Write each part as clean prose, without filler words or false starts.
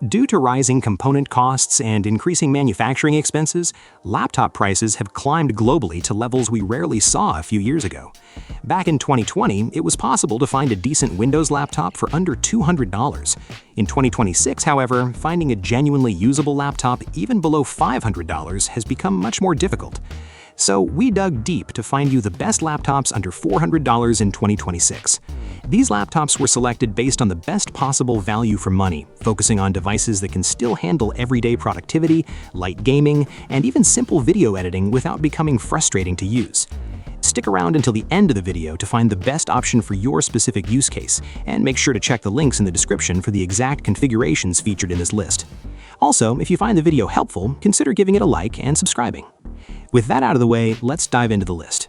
Due to rising component costs and increasing manufacturing expenses, laptop prices have climbed globally to levels we rarely saw a few years ago. Back in 2020, it was possible to find a decent Windows laptop for under $200. In 2026, however, finding a genuinely usable laptop even below $500 has become much more difficult. So we dug deep to find you the best laptops under $400 in 2026. These laptops were selected based on the best possible value for money, focusing on devices that can still handle everyday productivity, light gaming, and even simple video editing without becoming frustrating to use. Stick around until the end of the video to find the best option for your specific use case, and make sure to check the links in the description for the exact configurations featured in this list. Also, if you find the video helpful, consider giving it a like and subscribing. With that out of the way, let's dive into the list.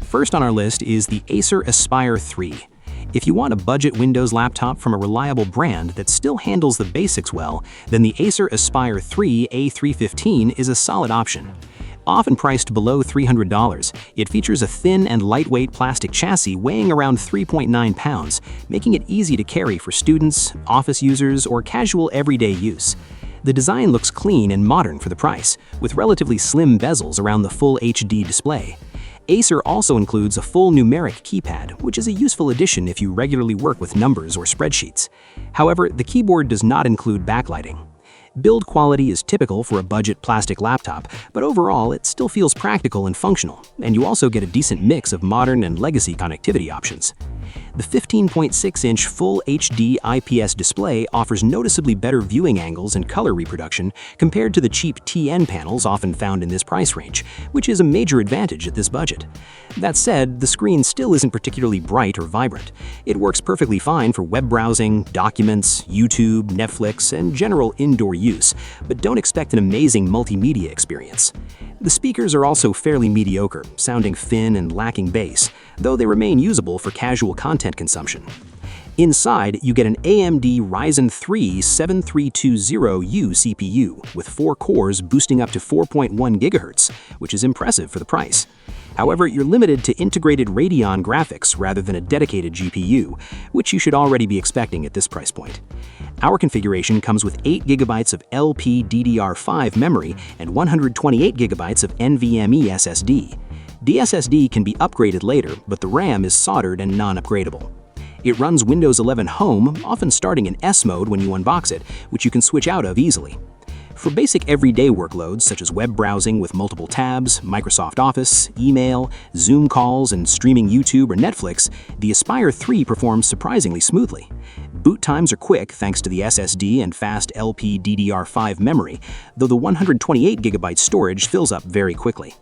First on our list is the Acer Aspire 3. If you want a budget Windows laptop from a reliable brand that still handles the basics well, then the Acer Aspire 3 A315 is a solid option. Often priced below $300, it features a thin and lightweight plastic chassis weighing around 3.9 pounds, making it easy to carry for students, office users, or casual everyday use. The design looks clean and modern for the price, with relatively slim bezels around the full HD display. Acer also includes a full numeric keypad, which is a useful addition if you regularly work with numbers or spreadsheets. However, the keyboard does not include backlighting. Build quality is typical for a budget plastic laptop, but overall it still feels practical and functional, and you also get a decent mix of modern and legacy connectivity options. The 15.6-inch Full HD IPS display offers noticeably better viewing angles and color reproduction compared to the cheap TN panels often found in this price range, which is a major advantage at this budget. That said, the screen still isn't particularly bright or vibrant. It works perfectly fine for web browsing, documents, YouTube, Netflix, and general indoor use, but don't expect an amazing multimedia experience. The speakers are also fairly mediocre, sounding thin and lacking bass, though they remain usable for casual content consumption. Inside, you get an AMD Ryzen 3 7320U CPU with 4 cores boosting up to 4.1 GHz, which is impressive for the price. However, you're limited to integrated Radeon graphics rather than a dedicated GPU, which you should already be expecting at this price point. Our configuration comes with 8 GB of LPDDR5 memory and 128 GB of NVMe SSD. The SSD can be upgraded later, but the RAM is soldered and non-upgradable. It runs Windows 11 Home, often starting in S mode when you unbox it, which you can switch out of easily. For basic everyday workloads such as web browsing with multiple tabs, Microsoft Office, email, Zoom calls, and streaming YouTube or Netflix, the Aspire 3 performs surprisingly smoothly. Boot times are quick thanks to the SSD and fast LPDDR5 memory, though the 128 GB storage fills up very quickly.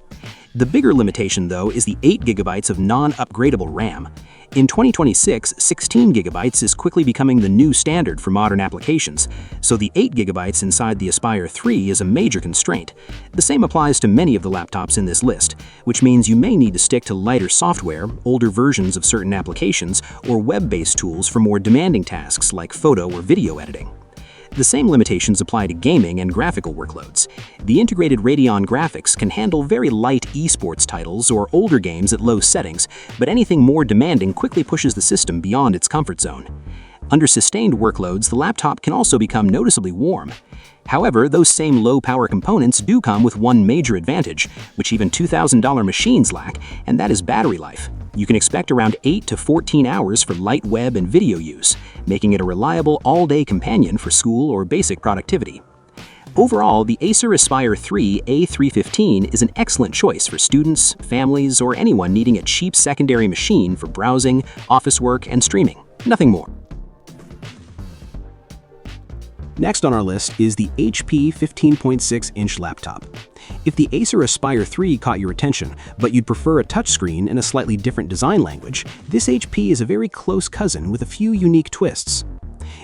The bigger limitation, though, is the 8 GB of non-upgradable RAM. In 2026, 16 GB is quickly becoming the new standard for modern applications, so the 8 GB inside the Aspire 3 is a major constraint. The same applies to many of the laptops in this list, which means you may need to stick to lighter software, older versions of certain applications, or web-based tools for more demanding tasks like photo or video editing. The same limitations apply to gaming and graphical workloads. The integrated Radeon graphics can handle very light esports titles or older games at low settings, but anything more demanding quickly pushes the system beyond its comfort zone. Under sustained workloads, the laptop can also become noticeably warm. However, those same low-power components do come with one major advantage, which even $2,000 machines lack, and that is battery life. You can expect around 8 to 14 hours for light web and video use, making it a reliable all-day companion for school or basic productivity. Overall, the Acer Aspire 3 A315 is an excellent choice for students, families, or anyone needing a cheap secondary machine for browsing, office work, and streaming. Nothing more. Next on our list is the HP 15.6-inch laptop. If the Acer Aspire 3 caught your attention, but you'd prefer a touchscreen and a slightly different design language, this HP is a very close cousin with a few unique twists.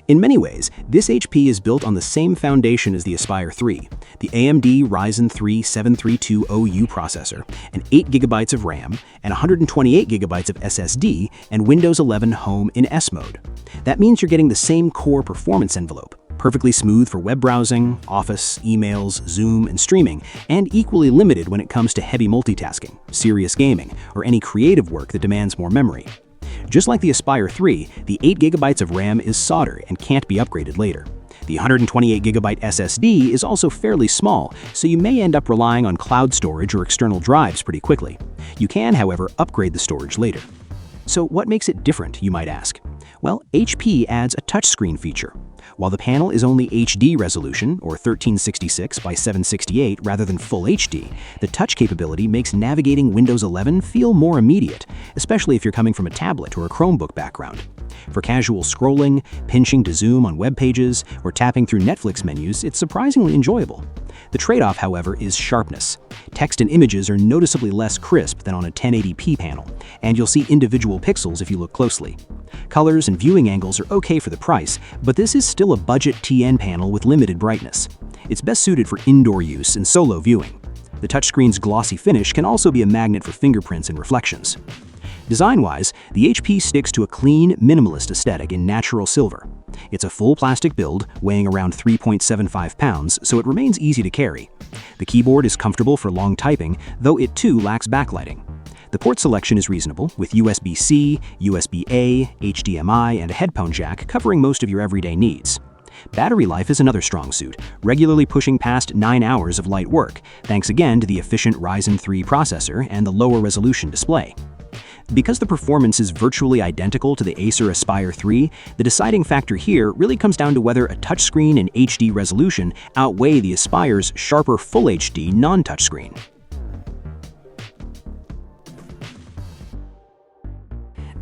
In many ways, this HP is built on the same foundation as the Aspire 3, the AMD Ryzen 3 7320U processor, and 8 GB of RAM, and 128 GB of SSD, and Windows 11 Home in S mode. That means you're getting the same core performance envelope, perfectly smooth for web browsing, Office, emails, Zoom, and streaming, and equally limited when it comes to heavy multitasking, serious gaming, or any creative work that demands more memory. Just like the Aspire 3, the 8GB of RAM is solder and can't be upgraded later. The 128GB SSD is also fairly small, so you may end up relying on cloud storage or external drives pretty quickly. You can, however, upgrade the storage later. So what makes it different, you might ask? Well, HP adds a touchscreen feature. While the panel is only HD resolution, or 1366 by 768 rather than full HD, the touch capability makes navigating Windows 11 feel more immediate, especially if you're coming from a tablet or a Chromebook background. For casual scrolling, pinching to zoom on web pages, or tapping through Netflix menus, it's surprisingly enjoyable. The trade-off, however, is sharpness. Text and images are noticeably less crisp than on a 1080p panel, and you'll see individual pixels if you look closely. Colors and viewing angles are okay for the price, but this is still a budget TN panel with limited brightness. It's best suited for indoor use and solo viewing. The touchscreen's glossy finish can also be a magnet for fingerprints and reflections. Design-wise, the HP sticks to a clean, minimalist aesthetic in natural silver. It's a full plastic build, weighing around 3.75 pounds, so it remains easy to carry. The keyboard is comfortable for long typing, though it too lacks backlighting. The port selection is reasonable, with USB-C, USB-A, HDMI, and a headphone jack covering most of your everyday needs. Battery life is another strong suit, regularly pushing past 9 hours of light work, thanks again to the efficient Ryzen 3 processor and the lower resolution display. Because the performance is virtually identical to the Acer Aspire 3, the deciding factor here really comes down to whether a touchscreen and HD resolution outweigh the Aspire's sharper Full HD non-touchscreen.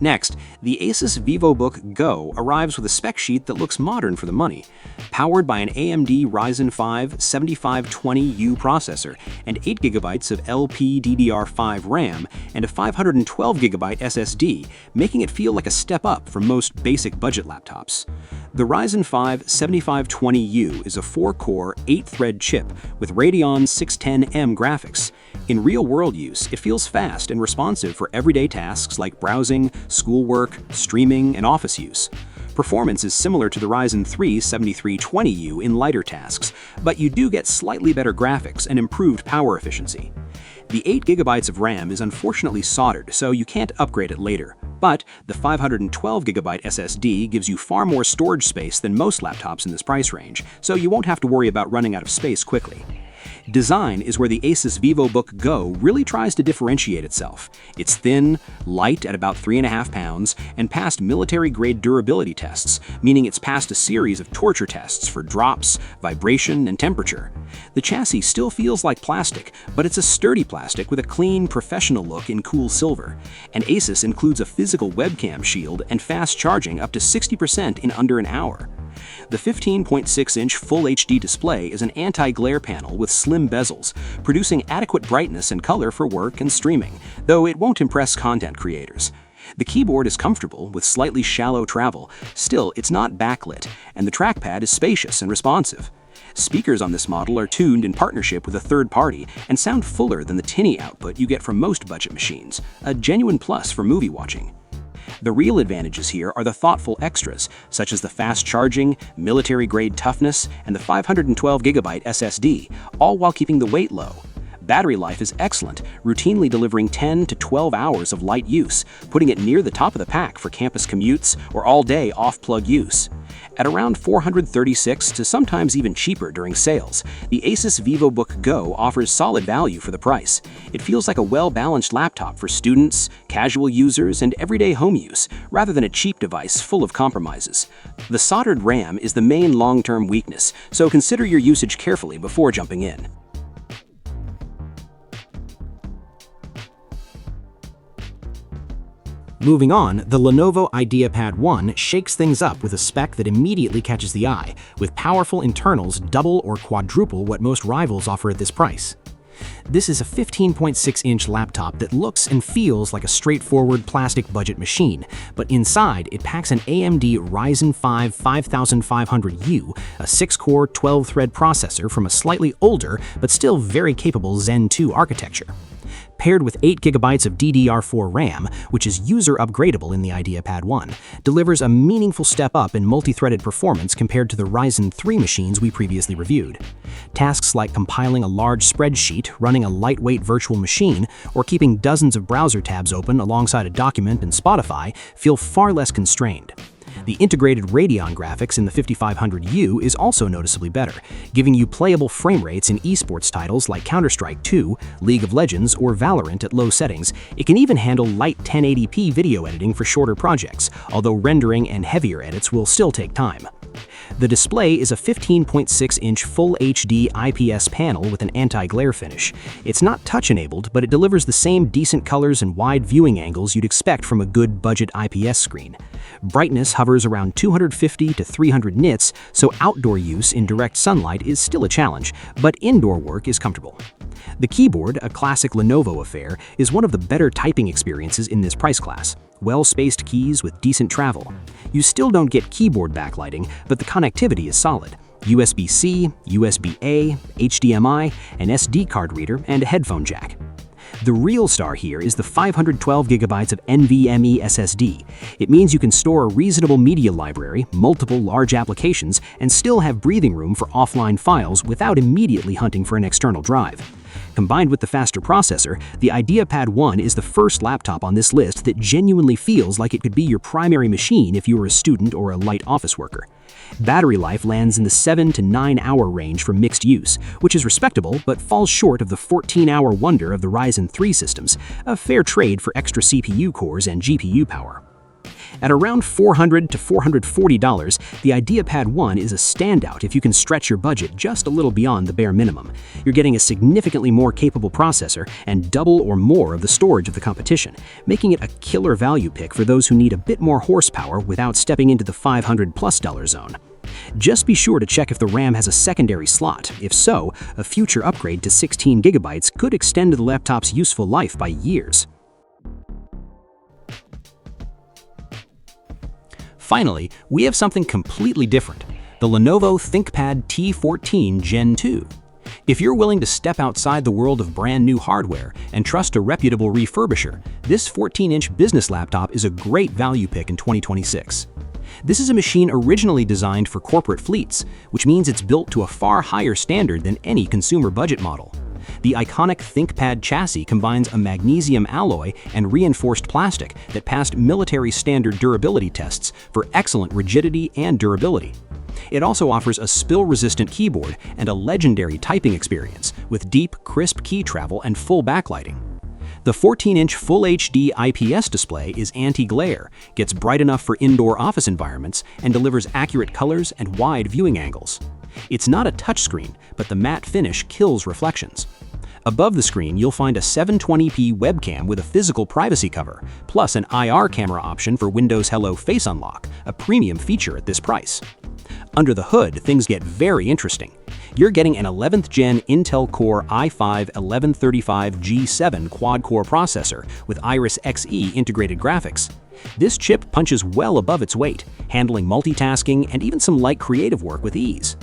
Next, the ASUS Vivobook Go arrives with a spec sheet that looks modern for the money. Powered by an AMD Ryzen 5 7520U processor and 8GB of LPDDR5 RAM and a 512GB SSD, making it feel like a step up from most basic budget laptops. The Ryzen 5 7520U is a 4-core, 8-thread chip with Radeon 610M graphics. In real-world use, it feels fast and responsive for everyday tasks like browsing, schoolwork, streaming, and office use. Performance is similar to the Ryzen 3 7320U in lighter tasks, but you do get slightly better graphics and improved power efficiency. The 8GB of RAM is unfortunately soldered, so you can't upgrade it later. But the 512GB SSD gives you far more storage space than most laptops in this price range, so you won't have to worry about running out of space quickly. Design is where the ASUS Vivobook Go really tries to differentiate itself. It's thin, light at about 3.5 pounds, and passed military-grade durability tests, meaning it's passed a series of torture tests for drops, vibration, and temperature. The chassis still feels like plastic, but it's a sturdy plastic with a clean, professional look in cool silver. And ASUS includes a physical webcam shield and fast charging up to 60% in under an hour. The 15.6-inch Full HD display is an anti-glare panel with slim bezels, producing adequate brightness and color for work and streaming, though it won't impress content creators. The keyboard is comfortable with slightly shallow travel, still it's not backlit, and the trackpad is spacious and responsive. Speakers on this model are tuned in partnership with a third party and sound fuller than the tinny output you get from most budget machines, a genuine plus for movie watching. The real advantages here are the thoughtful extras, such as the fast charging, military-grade toughness, and the 512GB SSD, all while keeping the weight low. Battery life is excellent, routinely delivering 10 to 12 hours of light use, putting it near the top of the pack for campus commutes or all-day off-plug use. At around $436 to sometimes even cheaper during sales, the ASUS Vivobook Go offers solid value for the price. It feels like a well-balanced laptop for students, casual users, and everyday home use, rather than a cheap device full of compromises. The soldered RAM is the main long-term weakness, so consider your usage carefully before jumping in. Moving on, the Lenovo IdeaPad 1 shakes things up with a spec that immediately catches the eye, with powerful internals double or quadruple what most rivals offer at this price. This is a 15.6-inch laptop that looks and feels like a straightforward plastic budget machine, but inside it packs an AMD Ryzen 5 5500U, a 6-core, 12-thread processor from a slightly older but still very capable Zen 2 architecture. Paired with 8 GB of DDR4 RAM, which is user upgradable in the IdeaPad 1, delivers a meaningful step up in multi-threaded performance compared to the Ryzen 3 machines we previously reviewed. Tasks like compiling a large spreadsheet, running a lightweight virtual machine, or keeping dozens of browser tabs open alongside a document and Spotify feel far less constrained. The integrated Radeon graphics in the 5500U is also noticeably better, giving you playable frame rates in esports titles like Counter-Strike 2, League of Legends, or Valorant at low settings. It can even handle light 1080p video editing for shorter projects, although rendering and heavier edits will still take time. The display is a 15.6-inch Full HD IPS panel with an anti-glare finish. It's not touch-enabled, but it delivers the same decent colors and wide viewing angles you'd expect from a good budget IPS screen. Brightness hovers around 250 to 300 nits, so outdoor use in direct sunlight is still a challenge, but indoor work is comfortable. The keyboard, a classic Lenovo affair, is one of the better typing experiences in this price class. Well-spaced keys with decent travel. You still don't get keyboard backlighting, but the connectivity is solid. USB-C, USB-A, HDMI, an SD card reader, and a headphone jack. The real star here is the 512 GB of NVMe SSD. It means you can store a reasonable media library, multiple large applications, and still have breathing room for offline files without immediately hunting for an external drive. Combined with the faster processor, the IdeaPad 1 is the first laptop on this list that genuinely feels like it could be your primary machine if you were a student or a light office worker. Battery life lands in the 7 to 9 hour range for mixed use, which is respectable but falls short of the 14-hour wonder of the Ryzen 3 systems, a fair trade for extra CPU cores and GPU power. At around $400 to $440, the IdeaPad 1 is a standout if you can stretch your budget just a little beyond the bare minimum. You're getting a significantly more capable processor and double or more of the storage of the competition, making it a killer value pick for those who need a bit more horsepower without stepping into the $500+ zone. Just be sure to check if the RAM has a secondary slot. If so, a future upgrade to 16 GB could extend the laptop's useful life by years. Finally, we have something completely different, the Lenovo ThinkPad T14 Gen 2. If you're willing to step outside the world of brand new hardware and trust a reputable refurbisher, this 14-inch business laptop is a great value pick in 2026. This is a machine originally designed for corporate fleets, which means it's built to a far higher standard than any consumer budget model. The iconic ThinkPad chassis combines a magnesium alloy and reinforced plastic that passed military standard durability tests for excellent rigidity and durability. It also offers a spill-resistant keyboard and a legendary typing experience with deep, crisp key travel and full backlighting. The 14-inch Full HD IPS display is anti-glare, gets bright enough for indoor office environments, and delivers accurate colors and wide viewing angles. It's not a touchscreen, but the matte finish kills reflections. Above the screen, you'll find a 720p webcam with a physical privacy cover, plus an IR camera option for Windows Hello Face Unlock, a premium feature at this price. Under the hood, things get very interesting. You're getting an 11th gen Intel Core i5-1135G7 quad-core processor with Iris Xe integrated graphics. This chip punches well above its weight, handling multitasking and even some light creative work with ease.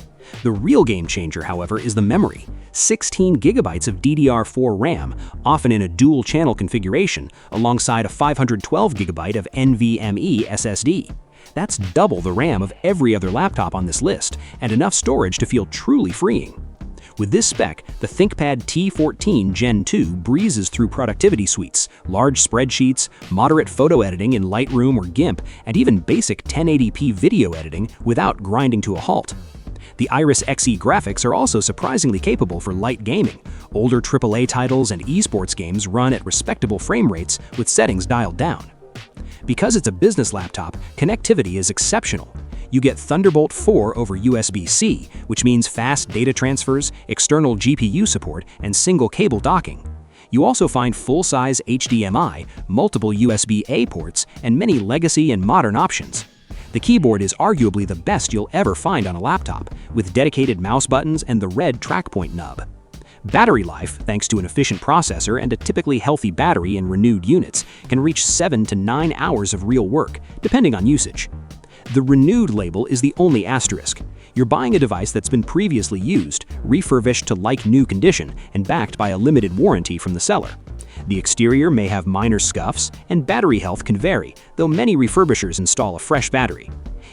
The real game changer, however, is the memory. 16 GB of DDR4 RAM, often in a dual-channel configuration, alongside a 512 GB of NVMe SSD. That's double the RAM of every other laptop on this list, and enough storage to feel truly freeing. With this spec, the ThinkPad T14 Gen 2 breezes through productivity suites, large spreadsheets, moderate photo editing in Lightroom or GIMP, and even basic 1080p video editing without grinding to a halt. The Iris Xe graphics are also surprisingly capable for light gaming. Older AAA titles and esports games run at respectable frame rates with settings dialed down. Because it's a business laptop, connectivity is exceptional. You get Thunderbolt 4 over USB-C, which means fast data transfers, external GPU support, and single cable docking. You also find full-size HDMI, multiple USB-A ports, and many legacy and modern options. The keyboard is arguably the best you'll ever find on a laptop, with dedicated mouse buttons and the red trackpoint nub. Battery life, thanks to an efficient processor and a typically healthy battery in renewed units, can reach 7 to 9 hours of real work, depending on usage. The renewed label is the only asterisk. You're buying a device that's been previously used, refurbished to like-new condition, and backed by a limited warranty from the seller. The exterior may have minor scuffs, and battery health can vary, though many refurbishers install a fresh battery.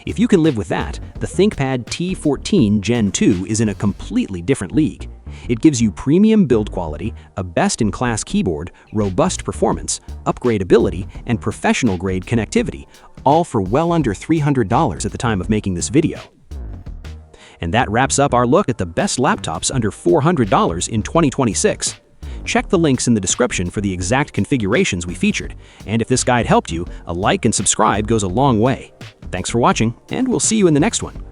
If you can live with that, the ThinkPad T14 Gen 2 is in a completely different league. It gives you premium build quality, a best-in-class keyboard, robust performance, upgradability, and professional-grade connectivity, all for well under $300 at the time of making this video. And that wraps up our look at the best laptops under $400 in 2026. Check the links in the description for the exact configurations we featured, and if this guide helped you, a like and subscribe goes a long way. Thanks for watching, and we'll see you in the next one.